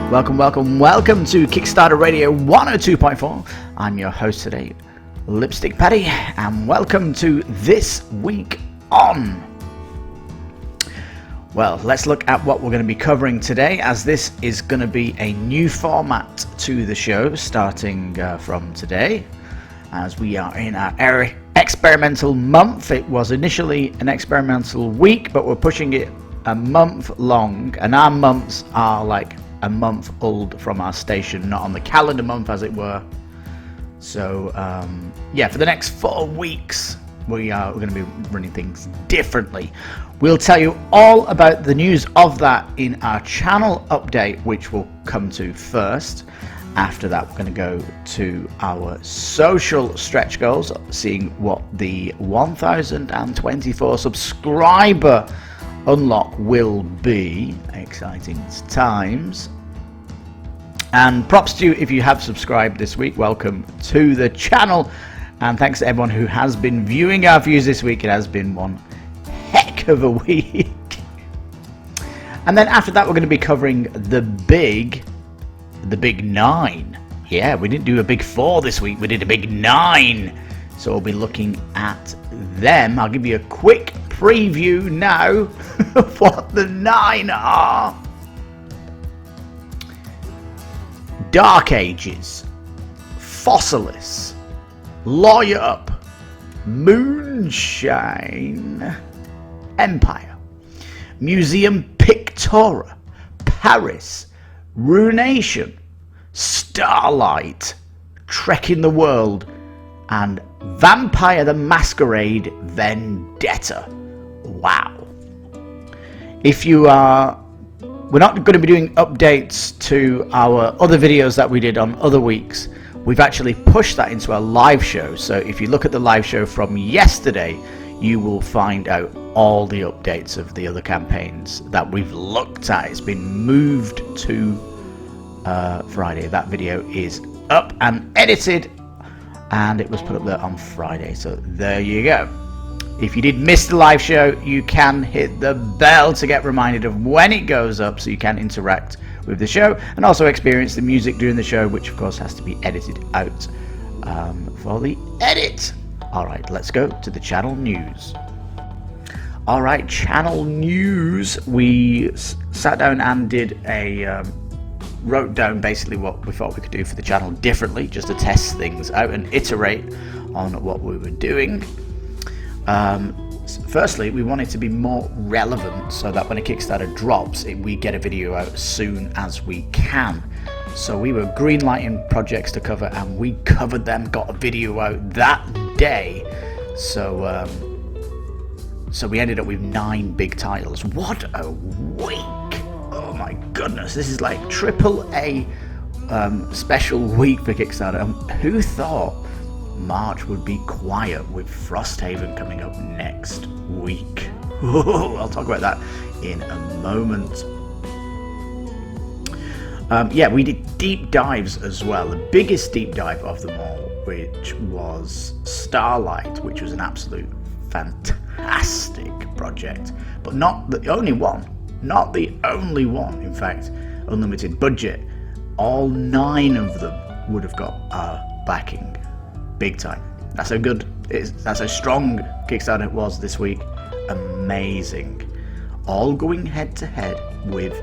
Welcome to Kickstarter Radio 102.4. I'm your host today, Lipstickpaddy, and welcome to This Week On. Well, let's look at what we're going to be covering today, as this is going to be a new format to the show starting from today, as we are in our experimental month. It was initially an experimental week, but we're pushing it a month long, and our months are like a month old from our station, not on the calendar month as it were. So for the next 4 weeks we're going to be running things differently. We'll tell you all about the news of that in our channel update, which we'll come to first. After that, we're going to go to our social stretch goals, seeing what the 1024 subscriber unlock will be. Exciting times. And props to you if you have subscribed this week. Welcome to the channel, and thanks to everyone who has been viewing our views this week. It has been one heck of a week. And then after that, we're going to be covering the big 9. Yeah, we didn't do a big 4 this week, we did a big 9. So we'll be looking at them. I'll give you a quick preview now of what the 9 are. Dark Ages, Fossilis, Lawyer Up, Moonshine Empire, Museum Pictura, Paris, Ruination, Starlight, Trekking the World, and Vampire the Masquerade Vendetta. Wow. We're not going to be doing updates to our other videos that we did on other weeks. We've actually pushed that into a live show. So if you look at the live show from yesterday, you will find out all the updates of the other campaigns that we've looked at. It's been moved to Friday. That video is up and edited, and it was put up there on Friday. So there you go. If you did miss the live show, you can hit the bell to get reminded of when it goes up, so you can interact with the show and also experience the music during the show, which of course has to be edited out for the edit. Alright, let's go to the channel news. Alright, channel news. We sat down and wrote down basically what we thought we could do for the channel differently, just to test things out and iterate on what we were doing. Firstly, we want it to be more relevant, so that when a Kickstarter drops, we get a video out as soon as we can. So we were greenlighting projects to cover, and we covered them, got a video out that day. So we ended up with 9 big titles. What a week! Oh my goodness, this is like AAA special week for Kickstarter. Who thought March would be quiet, with Frosthaven coming up next week? I'll talk about that in a moment. We did deep dives as well. The biggest deep dive of them all, which was Starlight, which was an absolute fantastic project, but not the only one. In fact, unlimited budget. All 9 of them would have got our backing. Big time. That's how strong Kickstarter it was this week. Amazing. All going head to head with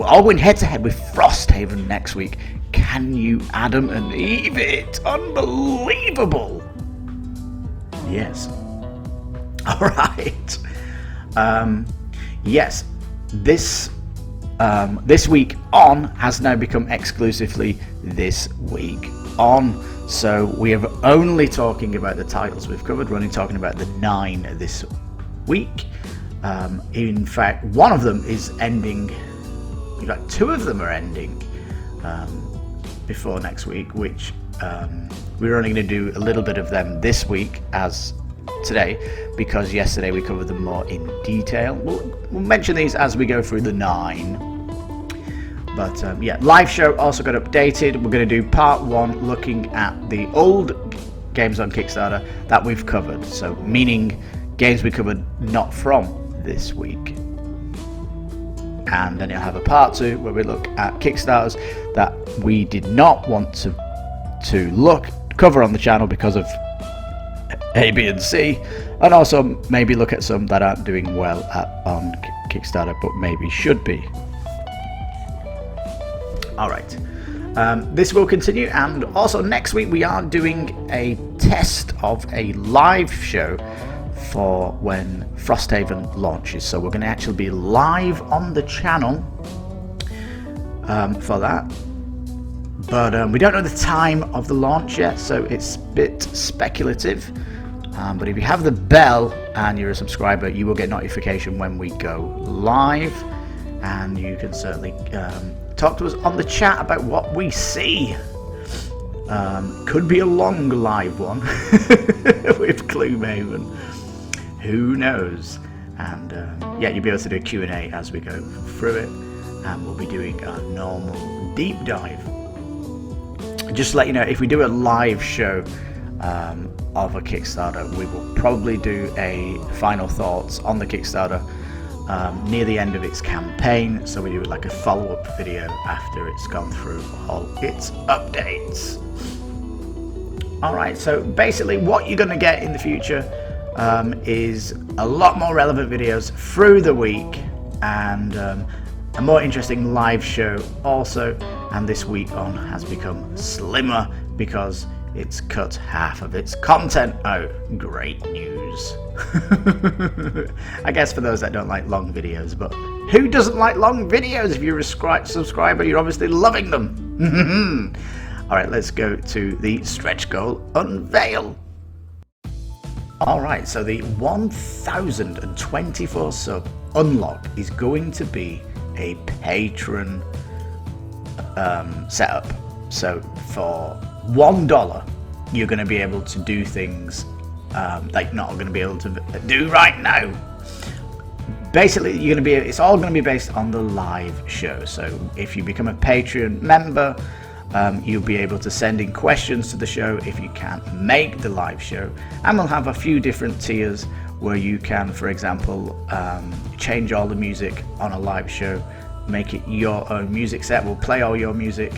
all going head to head with Frosthaven next week. Can you Adam and Eve it? Unbelievable. Yes. Alright. Yes. This week on has now become exclusively This Week On. So we are only talking about the titles we've covered. We're only talking about the 9 this week. In fact, one of them is ending. In fact, 2 of them are ending before next week, which we're only going to do a little bit of them this week as today, because yesterday we covered them more in detail. We'll mention these as we go through the 9. But live show also got updated. We're going to do part 1 looking at the old games on Kickstarter that we've covered. So meaning games we covered not from this week. and then you'll have a part 2 where we look at Kickstarters that we did not want to cover on the channel because of A, B and C, and also maybe look at some that aren't doing well on Kickstarter but maybe should be. Alright, this will continue, and also next week we are doing a test of a live show for when Frosthaven launches, so we're going to actually be live on the channel for that, but we don't know the time of the launch yet, so it's a bit speculative, but if you have the bell and you're a subscriber, you will get notification when we go live, and you can certainly talk to us on the chat about what we see. Could be a long live one with Gloomhaven. Who knows? And yeah, you'll be able to do a Q&A as we go through it, and we'll be doing a normal deep dive. Just to let you know, if we do a live show of a Kickstarter, we will probably do a final thoughts on the Kickstarter near the end of its campaign, so we do like a follow-up video after it's gone through all its updates. Alright, so basically what you're going to get in the future is a lot more relevant videos through the week, and a more interesting live show also, and this week on has become slimmer because it's cut half of its content out. Great news. I guess for those that don't like long videos, but who doesn't like long videos? If you're a subscriber, you're obviously loving them. Alright, let's go to the stretch goal unveil. Alright, so the 1024 sub unlock is going to be a patron setup. So for $1, you're going to be able to do things that you're not going to be able to do right now. Basically, it's all going to be based on the live show. So if you become a Patreon member, you'll be able to send in questions to the show if you can't make the live show, and we'll have a few different tiers where you can, for example, change all the music on a live show, make it your own music set. We'll play all your music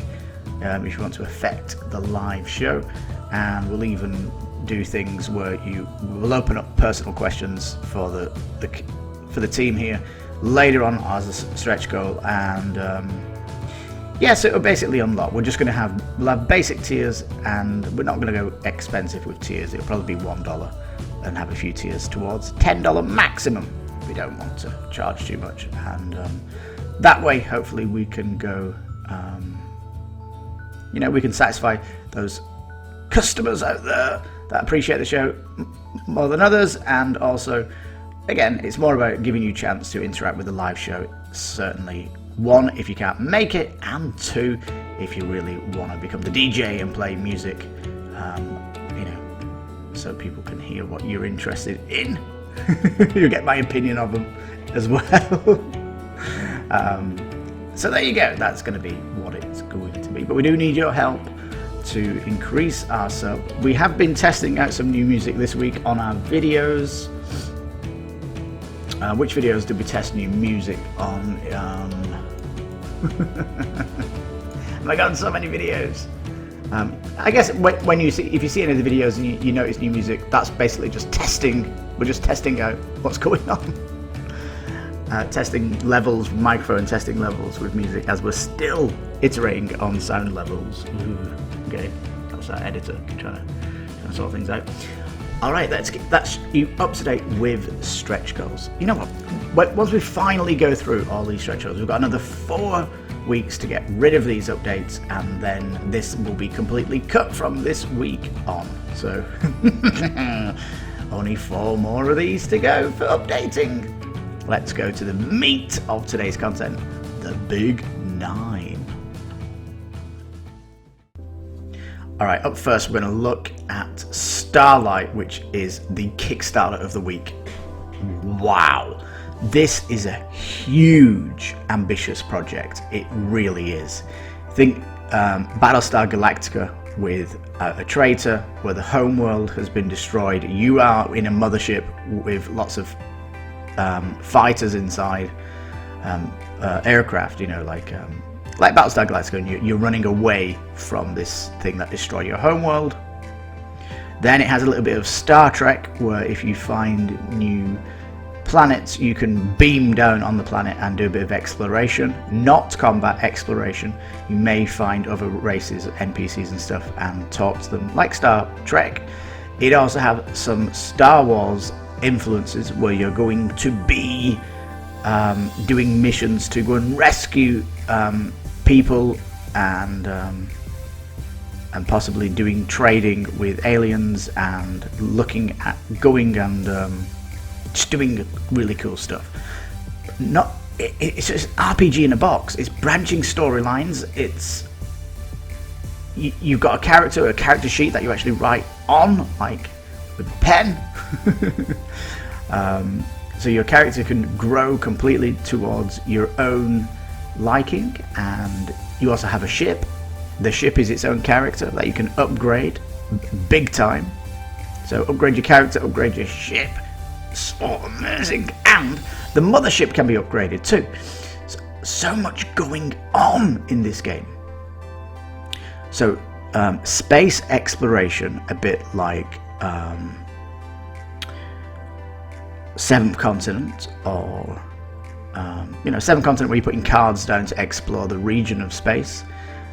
if you want to affect the live show, and we'll even do things where we'll open up personal questions for the team here later on as a stretch goal, and yeah, so it'll basically unlock. We'll have basic tiers, and we're not going to go expensive with tiers. It'll probably be $1 and have a few tiers towards $10 maximum. We don't want to charge too much, and that way hopefully we can go, we can satisfy those customers out there that appreciate the show more than others, and also, again, it's more about giving you a chance to interact with the live show. Certainly, 1, if you can't make it, and 2, if you really want to become the DJ and play music, so people can hear what you're interested in. You get my opinion of them as well. So there you go, that's going to be what it's going to be. But we do need your help to increase our sub. We have been testing out some new music this week on our videos. Which videos did we test new music on? Oh my god, so many videos. I guess if you see any of the videos and you notice new music, that's basically just testing. We're just testing out what's going on. Testing levels, microphone testing levels with music, as we're still iterating on sound levels. Ooh, okay, that's our editor trying to sort things out. Alright, let's get you up to date with stretch goals. You know what? Once we finally go through all these stretch goals, we've got another 4 weeks to get rid of these updates, and then this will be completely cut from this week on. So, only 4 more of these to go for updating. Let's go to the meat of today's content, the Big 9. Alright, up first we're going to look at Starlight, which is the Kickstarter of the week. Wow, this is a huge, ambitious project. It really is. Think Battlestar Galactica with a traitor where the homeworld has been destroyed. You are in a mothership with lots of fighters inside, aircraft, you know, like Battlestar Galactica, and you're running away from this thing that destroyed your homeworld. Then it has a little bit of Star Trek, where if you find new planets, you can beam down on the planet and do a bit of exploration, not combat exploration. You may find other races, NPCs and stuff, and talk to them like Star Trek. It also has some Star Wars influences, where you're going to be doing missions to go and rescue people and possibly doing trading with aliens and looking at going and just doing really cool stuff. It's just RPG in a box. It's branching storylines. It's you've got a character sheet that you actually write on, like with a pen. So your character can grow completely towards your own liking, and you also have a ship. The ship is its own character that you can upgrade big time. So upgrade your character, upgrade your ship. So amazing. And the mothership can be upgraded too. So much going on in this game. So space exploration, a bit like Seventh Continent, or Seventh Continent, where you're putting cards down to explore the region of space,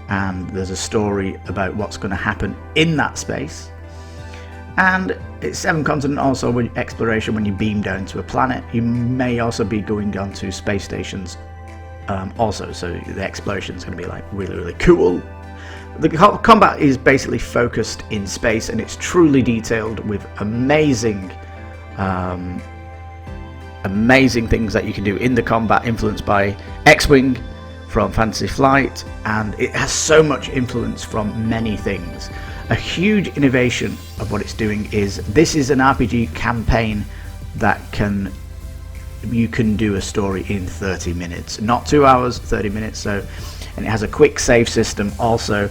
and there's a story about what's going to happen in that space. And it's Seventh Continent also with exploration. When you beam down to a planet, you may also be going on to space stations also, so the exploration is going to be like really, really cool. The combat is basically focused in space, and it's truly detailed with amazing things that you can do in the combat, influenced by X-Wing from Fantasy Flight, and it has so much influence from many things. A huge innovation of what it's doing is this is an RPG campaign that you can do a story in 30 minutes, not 2 hours, 30 minutes. So, and it has a quick save system also,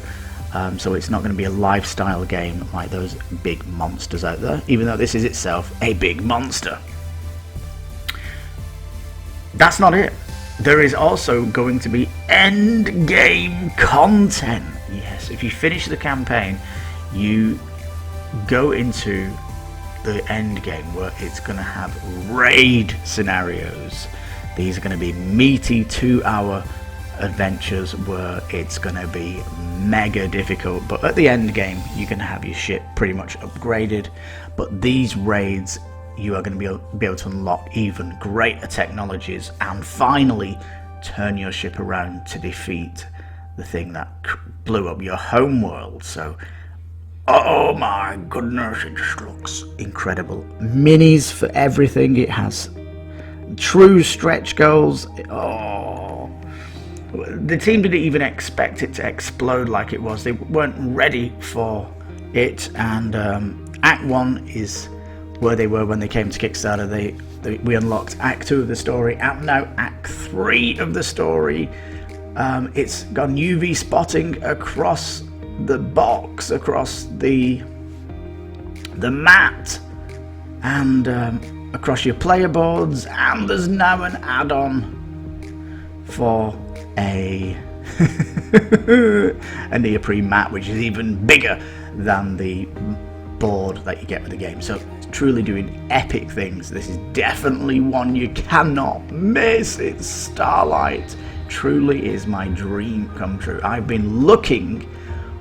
so it's not going to be a lifestyle game like those big monsters out there, even though this is itself a big monster. That's not it. There is also going to be end game content. Yes, if you finish the campaign, you go into the end game, where it's going to have raid scenarios. These are going to be meaty 2-hour adventures where it's going to be mega difficult, but at the end game you're going to have your ship pretty much upgraded. But these raids, you are going to be able to unlock even greater technologies and finally turn your ship around to defeat the thing that blew up your homeworld. So, oh my goodness, it just looks incredible. Minis for everything. It has true stretch goals. Oh, the team didn't even expect it to explode like it was. They weren't ready for it. And Act 1 is where they were when they came to Kickstarter. We unlocked Act 2 of the story, and now Act 3 of the story. It's got UV spotting across the box, across the mat, and across your player boards. And there's now an add-on for a neoprene mat, which is even bigger than the board that you get with the game. So truly doing epic things. This is definitely one you cannot miss. It's Starlight. Truly is my dream come true. I've been looking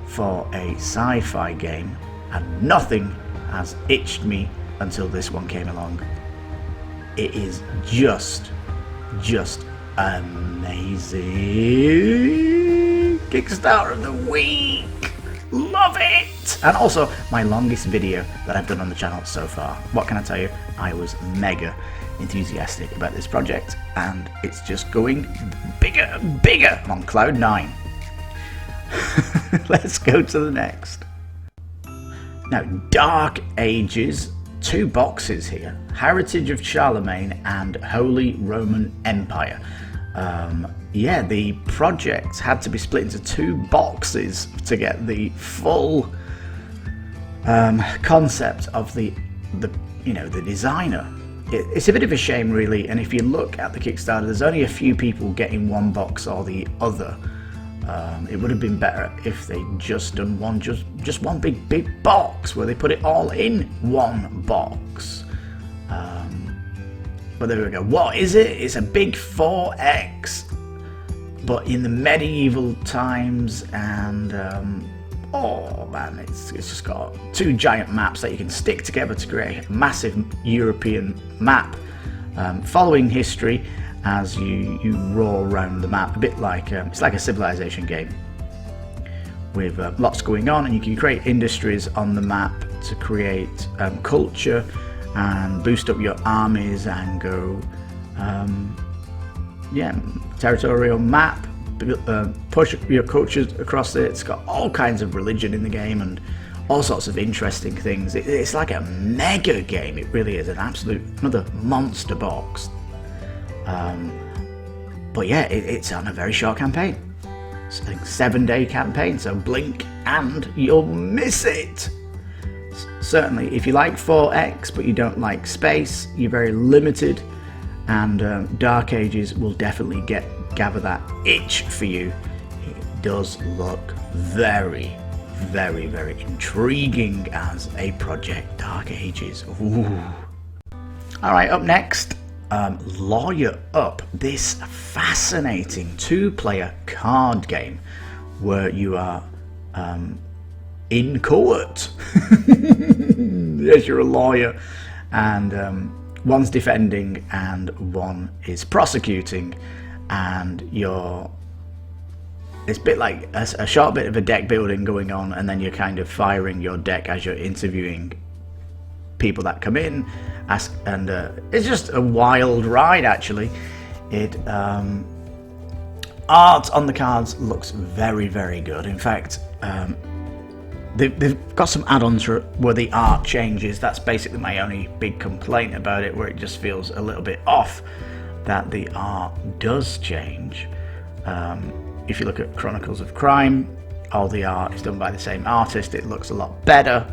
for a sci-fi game, and nothing has itched me until this one came along. It is just amazing. Kickstarter of the week. Love it! And also my longest video that I've done on the channel so far. What can I tell you? I was mega enthusiastic about this project, and it's just going bigger and bigger. I'm on cloud 9. Let's go to the next. Now, Dark Ages, 2 boxes here. Heritage of Charlemagne and Holy Roman Empire. Yeah, the project had to be split into 2 boxes to get the full concept of the designer. it's a bit of a shame, really. And if you look at the Kickstarter, there's only a few people getting one box or the other. It would have been better if they just done just one big box where they put it all in one box. But there we go. What is it? It's a big 4X, but in the medieval times, and oh man, it's just got 2 giant maps that you can stick together to create a massive European map, following history as you roll around the map, a bit like it's like a civilization game with lots going on, and you can create industries on the map to create culture and boost up your armies and go territorial map, push your cultures across it. It's got all kinds of religion in the game and all sorts of interesting things. It's like a mega game. It really is another monster box. But yeah, it's on a very short campaign. It's a 7-day campaign, so blink and you'll miss it. Certainly, if you like 4X but you don't like space, you're very limited, and Dark Ages will definitely gather that itch for you. It does look very, very, very intriguing as a project, Dark Ages. Ooh. Alright, up next, Lawyer Up, this fascinating 2-player card game where you are in court. Yes, you're a lawyer, and one's defending and one is prosecuting, and it's a bit like a short bit of a deck building going on, and then you're kind of firing your deck as you're interviewing people that come in, and it's just a wild ride, actually. Art on the cards looks very, very good. In fact, they've got some add-ons where the art changes. That's basically my only big complaint about it, where it just feels a little bit off that the art does change. If you look at Chronicles of Crime, all the art is done by the same artist. It looks a lot better.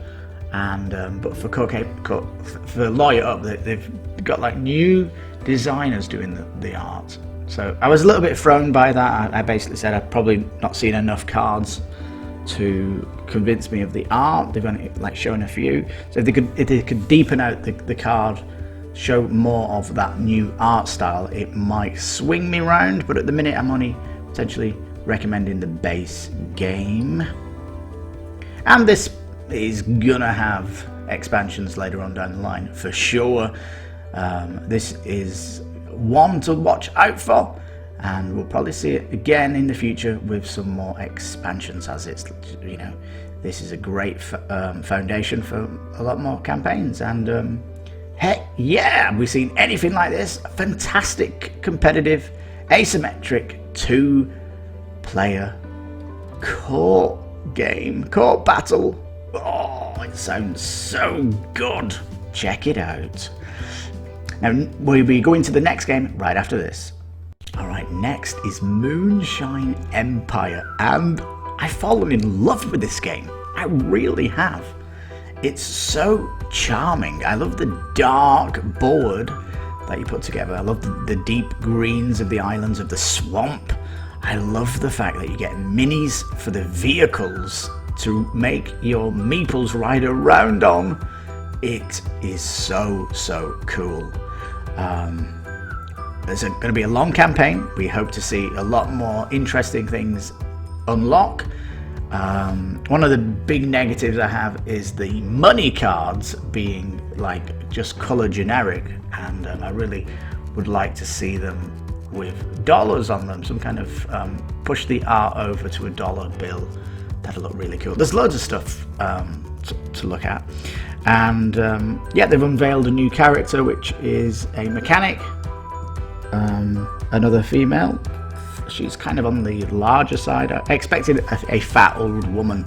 And but for Lawyer Up, they've got like new designers doing the art. So I was a little bit thrown by that. I basically said I've probably not seen enough cards to convince me of the art. They've only like shown a few, so if they could deepen out the card, show more of that new art style, it might swing me round. But at the minute, I'm only potentially recommending the base game, and this is gonna have expansions later on down the line for sure. This is one to watch out for, and we'll probably see it again in the future with some more expansions, as it's, this is a great foundation for a lot more campaigns. And heck yeah, have we seen anything like this? A fantastic competitive asymmetric 2-player court game, court battle. Oh, it sounds so good. Check it out. And we'll be going to the next game right after this. Alright, next is Moonshine Empire, and I've fallen in love with this game. I really have. It's so charming. I love the dark board that you put together. I love the deep greens of the islands of the swamp. I love the fact that you get minis for the vehicles to make your meeples ride around on. It is so cool. There's going to be a long campaign. We hope to see a lot more interesting things unlock. One of the big negatives I have is the money cards being like just color generic, and I really would like to see them with dollars on them, some kind of push the art over to a dollar bill. That'll look really cool. There's loads of stuff to look at, and yeah, they've unveiled a new character, which is a mechanic, another female. She's kind of on the larger side. I expected a fat old woman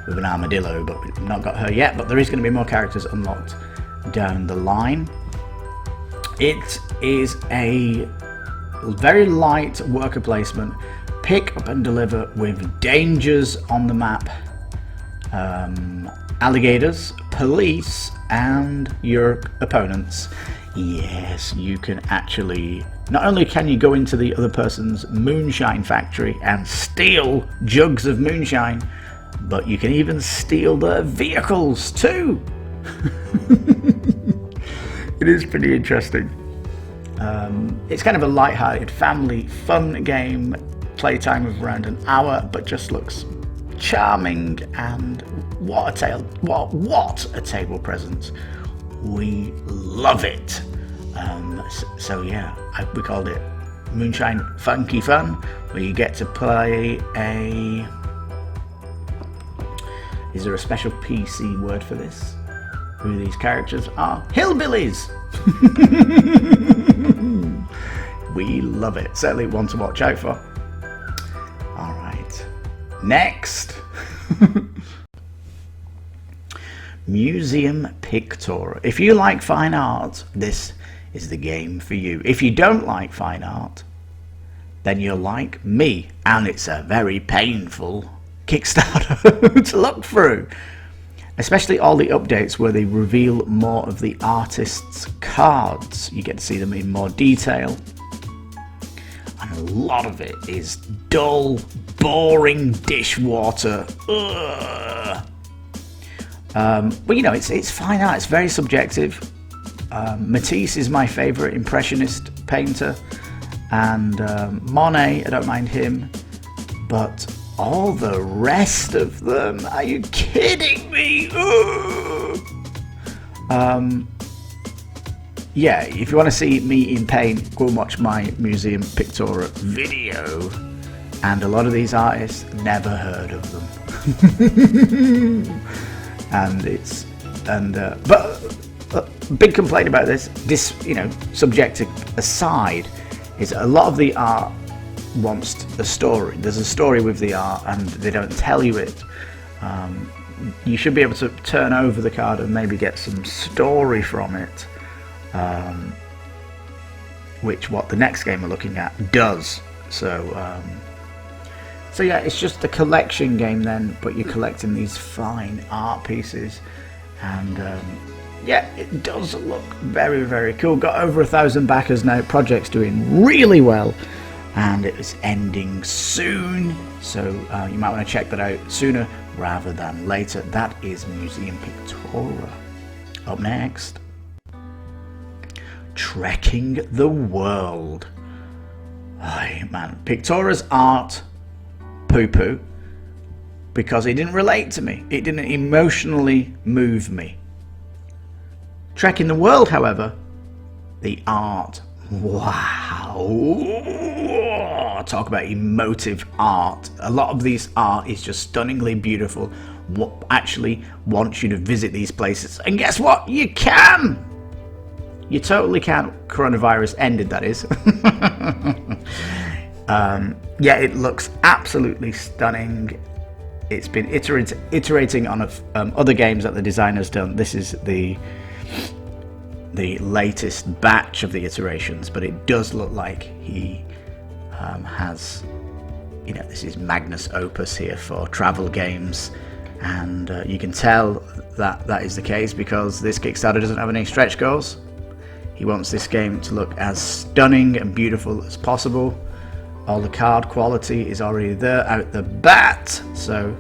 with an armadillo, but we've not got her yet. But there is going to be more characters unlocked down the line. It is a very light worker placement, pick up and deliver with dangers on the map, alligators, police, and your opponents. Yes, you can actually, not only can you go into the other person's moonshine factory and steal jugs of moonshine, but you can even steal their vehicles too. It is pretty interesting. It's kind of a light-hearted family fun game, playtime of around an hour, but just looks charming, and what a table presence. We love it. So yeah, we called it Moonshine Funky Fun, where you get to play a... Is there a special PC word for this? Who these characters are? Hillbillies! We love it. Certainly one to watch out for. Alright. Next! Museum Pictura. If you like fine art, this is the game for you. If you don't like fine art, then you're like me, and it's a very painful Kickstarter to look through. Especially all the updates where they reveal more of the artist's cards. You get to see them in more detail. And a lot of it is dull, boring dishwater. Ugh. But you know, it's fine art, it's very subjective. Matisse is my favourite impressionist painter, and Monet, I don't mind him, but all the rest of them, are you kidding me? Yeah, if you want to see me in pain, go and watch my Museum Pictura video. And a lot of these artists, never heard of them. But a big complaint about this, you know, subjective aside, is a lot of the art wants a story. There's a story with the art, and they don't tell you it. You should be able to turn over the card and maybe get some story from it, which what the next game we're looking at does. So yeah, it's just a collection game then, but you're collecting these fine art pieces, and yeah, it does look very, very cool. Got over 1,000 backers now. Project's doing really well, and it is ending soon, so you might want to check that out sooner rather than later. That is Museum Pictura. Up next, Trekking the World. Ay, man, Pictura's art poo-poo because it didn't relate to me. It didn't emotionally move me. Trekking the World, however, the art, wow, talk about emotive art. A lot of this art is just stunningly beautiful. What actually wants you to visit these places, and guess what, you can. You totally can. Coronavirus ended, that is. Yeah, it looks absolutely stunning. It's been iterating on other games that the designer's done. This is the latest batch of the iterations, but it does look like he has, you know, this is magnus opus here for travel games, and you can tell that that is the case because this Kickstarter doesn't have any stretch goals. He wants this game to look as stunning and beautiful as possible. All the card quality is already there out the bat. So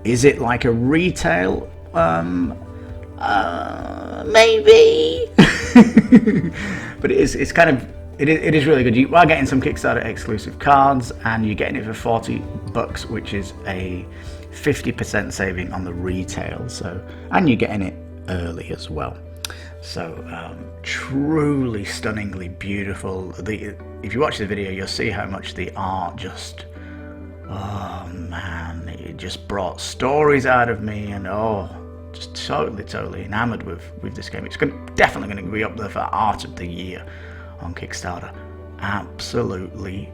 is it like a retail? Maybe. But it's kind of, it is really good. You are getting some Kickstarter exclusive cards, and you're getting it for $40, which is a 50% saving on the retail. So, and you're getting it early as well. So truly stunningly beautiful. If you watch the video, you'll see how much the art just, oh man, it just brought stories out of me, and just totally enamored with this game. It's definitely going to be up there for Art of the Year on Kickstarter. Absolutely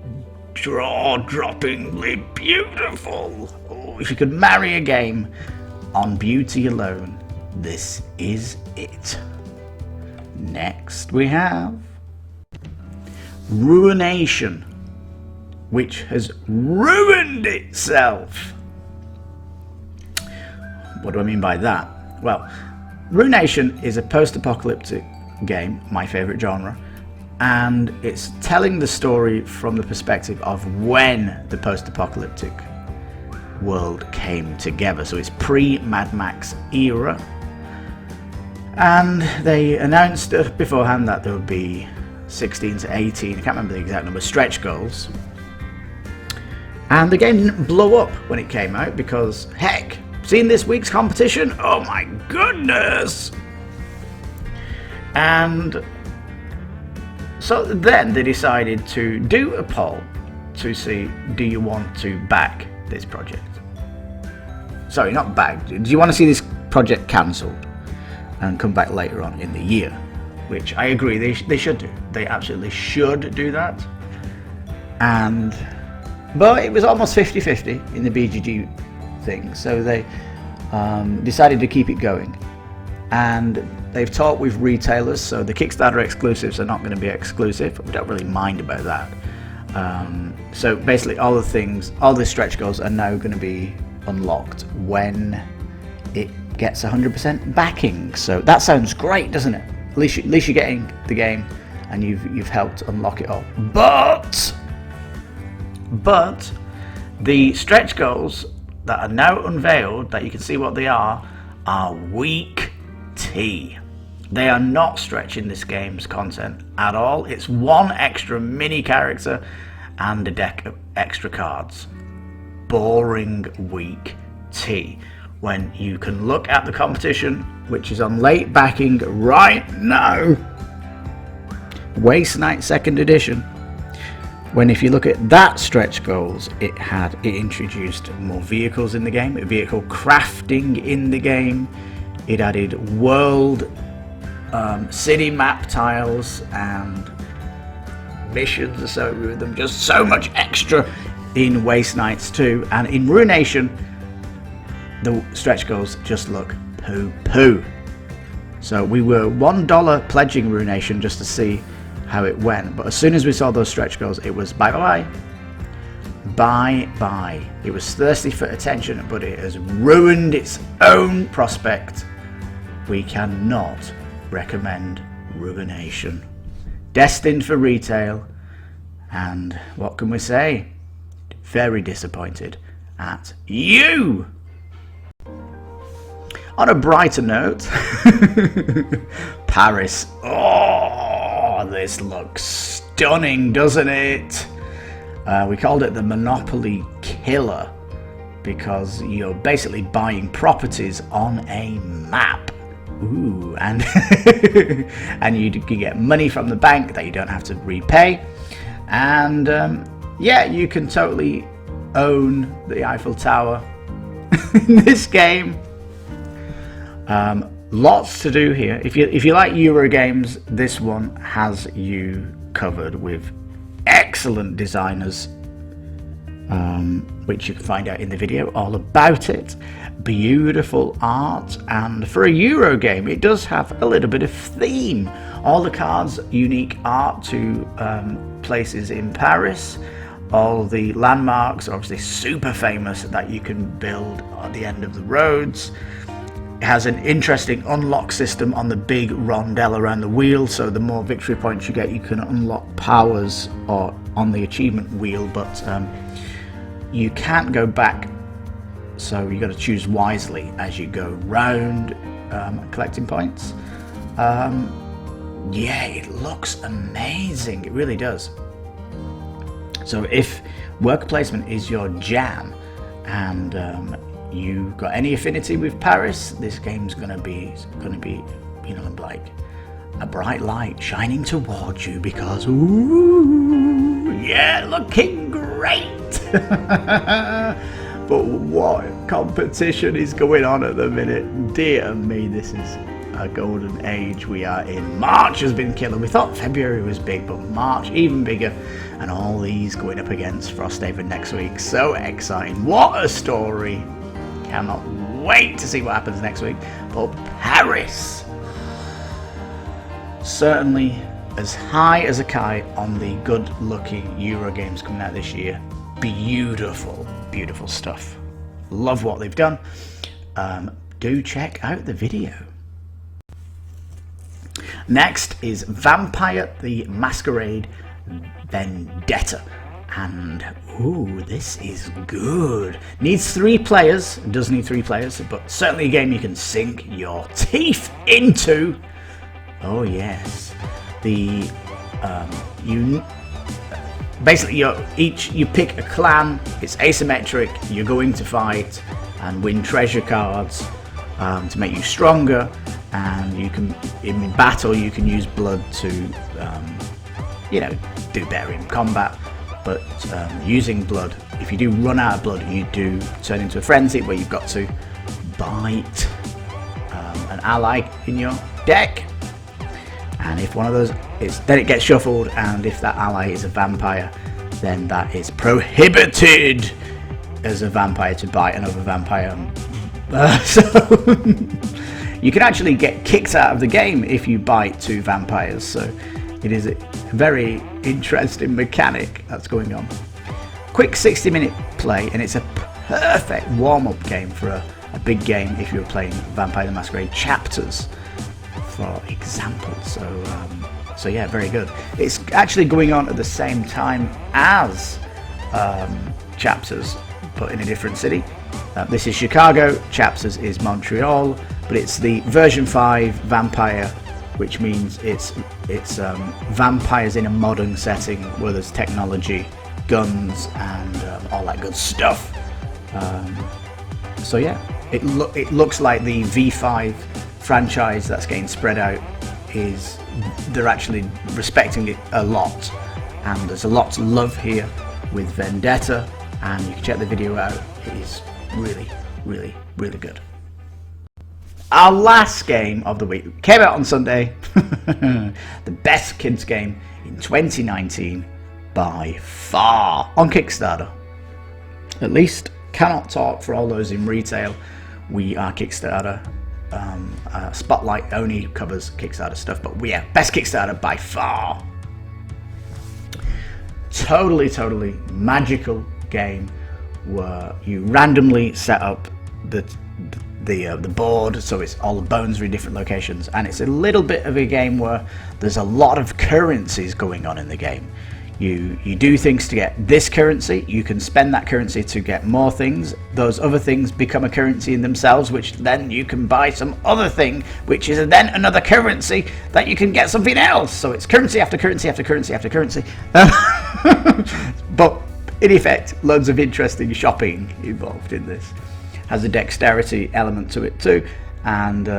jaw-droppingly beautiful. Oh, if you could marry a game on beauty alone, this is it. Next we have Ruination, which has ruined itself. What do I mean by that? Well, Ruination is a post-apocalyptic game, my favorite genre, and it's telling the story from the perspective of when the post-apocalyptic world came together. So it's pre-Mad Max era, and they announced beforehand that there would be 16 to 18, I can't remember the exact number, stretch goals. And the game didn't blow up when it came out because, heck, seen this week's competition? Oh my goodness! And so then they decided to do a poll to see, do you want to back this project? Sorry, not back. Do you want to see this project cancelled and come back later on in the year? Which I agree, they should do. They absolutely should do that. But it was almost 50-50 in the BGG thing, so they decided to keep it going. And they've talked with retailers, so the Kickstarter exclusives are not going to be exclusive. We don't really mind about that. So basically all the stretch goals are now going to be unlocked when it gets 100% backing. So that sounds great, doesn't it? At least you're getting the game and you've helped unlock it all. But the stretch goals that are now unveiled, that you can see what they are weak tea. They are not stretching this game's content at all. It's one extra mini character and a deck of extra cards. Boring weak tea. When you can look at the competition, which is on late backing right now, Waste Night 2nd edition, when if you look at that stretch goals, it introduced more vehicles in the game, vehicle crafting in the game, it added world city map tiles and missions associated with them, just so much extra in Waste Nights 2, and in Ruination the stretch goals just look poo. So we were $1 pledging Ruination just to see how it went, but as soon as we saw those stretch goals, it was bye. It was thirsty for attention, but it has ruined its own prospect. We cannot recommend Ruination. Destined for retail, and what can we say? Very disappointed at you. On a brighter note, Paris. Oh, this looks stunning, doesn't it? We called it the Monopoly Killer because you're basically buying properties on a map. Ooh, and and you can get money from the bank that you don't have to repay, and yeah, you can totally own the Eiffel Tower in this game. Lots to do here. If you like Euro games, this one has you covered with excellent designers, which you can find out in the video all about it. Beautiful art, and for a Euro game it does have a little bit of theme. All the cards unique art to places in Paris. All the landmarks are obviously super famous that you can build at the end of the roads. It has an interesting unlock system on the big rondelle around the wheel, so the more victory points you get, you can unlock powers or on the achievement wheel, but you can't go back, so you got to choose wisely as you go round collecting points. Yeah, it looks amazing, it really does. So if worker placement is your jam and you got any affinity with Paris, this game's gonna be, you know, like a bright light shining towards you because ooh, yeah, looking great. But what competition is going on at the minute? Dear me, this is a golden age we are in. March has been killer. We thought February was big, but March even bigger, and all these going up against Frosthaven next week. So exciting. What a story. Cannot wait to see what happens next week. But Paris, certainly as high as a kite on the good looking Euro games coming out this year. Beautiful stuff. Love what they've done. Do check out the video. Next is Vampire the Masquerade Vendetta. And, ooh, this is good. Needs 3 players. It does need 3 players, but certainly a game you can sink your teeth into. Oh, yes. The, basically, you pick a clan. It's asymmetric. You're going to fight and win treasure cards to make you stronger. And you can, in battle, you can use blood to, do better in combat. But using blood, if you do run out of blood, you do turn into a frenzy where you've got to bite an ally in your deck. And if one of those then it gets shuffled, and if that ally is a vampire, then that is prohibited as a vampire to bite another vampire. So you can actually get kicked out of the game if you bite 2 vampires. So it is a very interesting mechanic that's going on. Quick 60-minute play, and it's a perfect warm-up game for a big game if you're playing Vampire the Masquerade Chapters, for example. So yeah, very good. It's actually going on at the same time as Chapters, but in a different city. This is Chicago, Chapters is Montreal, but it's the version 5 Vampire, which means it's vampires in a modern setting where there's technology, guns, and all that good stuff. So yeah, it looks like the V5 franchise that's getting spread out they're actually respecting it a lot, and there's a lot to love here with Vendetta, and you can check the video out. It is really, really, really good. Our last game of the week came out on Sunday. The best kids game in 2019 by far on Kickstarter. At least cannot talk for all those in retail. We are Kickstarter. Spotlight only covers Kickstarter stuff, but we are best Kickstarter by far. Totally magical game where you randomly set up the board, so it's all the bones are in different locations, and it's a little bit of a game where there's a lot of currencies going on in the game. You do things to get this currency, you can spend that currency to get more things, those other things become a currency in themselves, which then you can buy some other thing, which is then another currency that you can get something else. So it's currency after currency after currency after currency. But in effect, loads of interesting shopping involved in this. Has a dexterity element to it too, and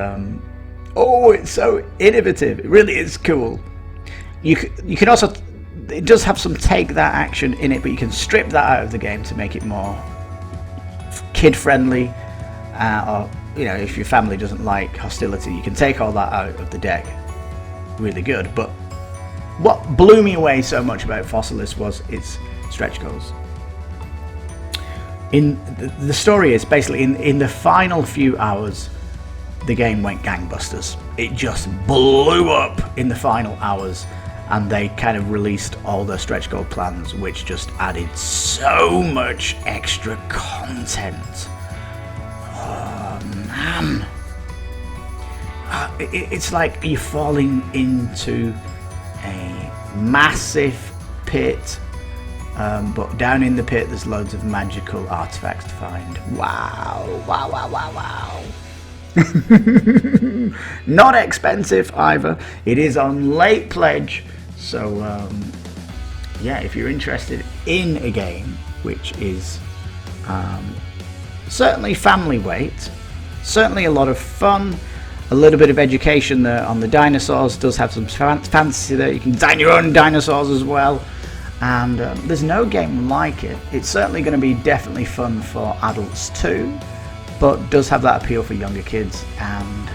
it's so innovative. It really is cool. You can also, it does have some take that action in it, but you can strip that out of the game to make it more kid friendly, or if your family doesn't like hostility, you can take all that out of the deck. Really good. But what blew me away so much about Fossilis was its stretch goals. In the story is basically in the final few hours, the game went gangbusters. It just blew up in the final hours, and they kind of released all their stretch goal plans, which just added so much extra content. Oh man, it's like you're falling into a massive pit. But down in the pit there's loads of magical artifacts to find. Wow. Not expensive either. It is on late pledge. So if you're interested in a game which is certainly family weight, certainly a lot of fun, a little bit of education there on the dinosaurs, does have some fantasy there. You can design your own dinosaurs as well. And there's no game like it. It's certainly going to be definitely fun for adults too, but does have that appeal for younger kids. And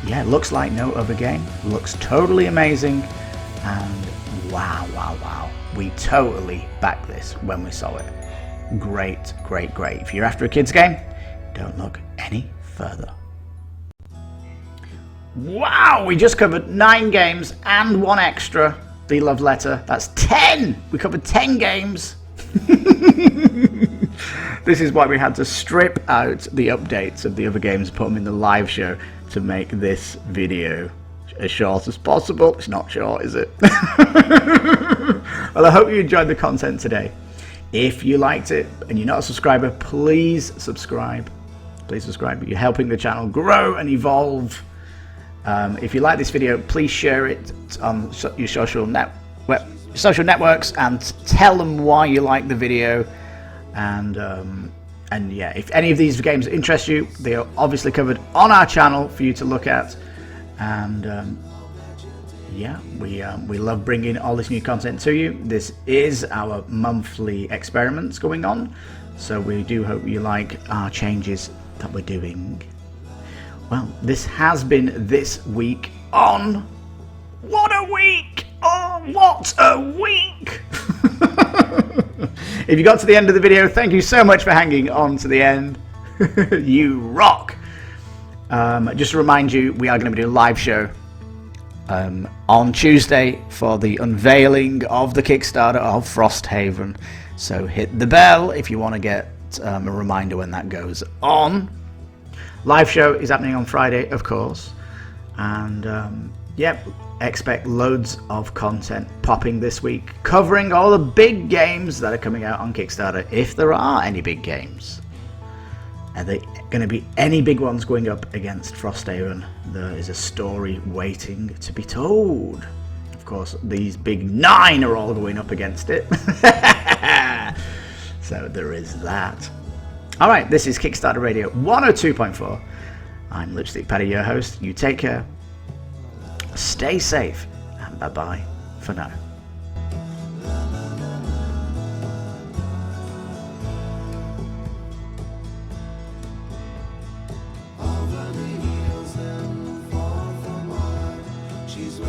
yeah, looks like no other game. Looks totally amazing. And wow. We totally backed this when we saw it. Great. If you're after a kids game, don't look any further. Wow, we just covered 9 games and 1 extra. The love letter. That's 10. We covered 10 games. This is why we had to strip out the updates of the other games and put them in the live show to make this video. as short as possible. It's not short, is it? Well, I hope you enjoyed the content today. If you liked it and you're not a subscriber, please subscribe. Please subscribe. You're helping the channel grow and evolve. If you like this video, please share it on your social networks and tell them why you like the video. And yeah, if any of these games interest you, they are obviously covered on our channel for you to look at. And yeah, we love bringing all this new content to you. This is our monthly experiments going on, so we do hope you like our changes that we're doing. Well, this has been this week on... What a week! Oh, what a week! If you got to the end of the video, thank you so much for hanging on to the end. You rock! Just to remind you, we are going to be doing a live show on Tuesday for the unveiling of the Kickstarter of Frosthaven. So hit the bell if you want to get a reminder when that goes on. Live show is happening on Friday, of course, and yep, expect loads of content popping this week, covering all the big games that are coming out on Kickstarter, if there are any big games. Are there going to be any big ones going up against Frosthaven? There is a story waiting to be told. Of course, these big 9 are all going up against it. So there is that. Alright, this is Kickstarter Radio 102.4. I'm Lipstickpaddy, your host. You take care, stay safe, and bye-bye for now. She's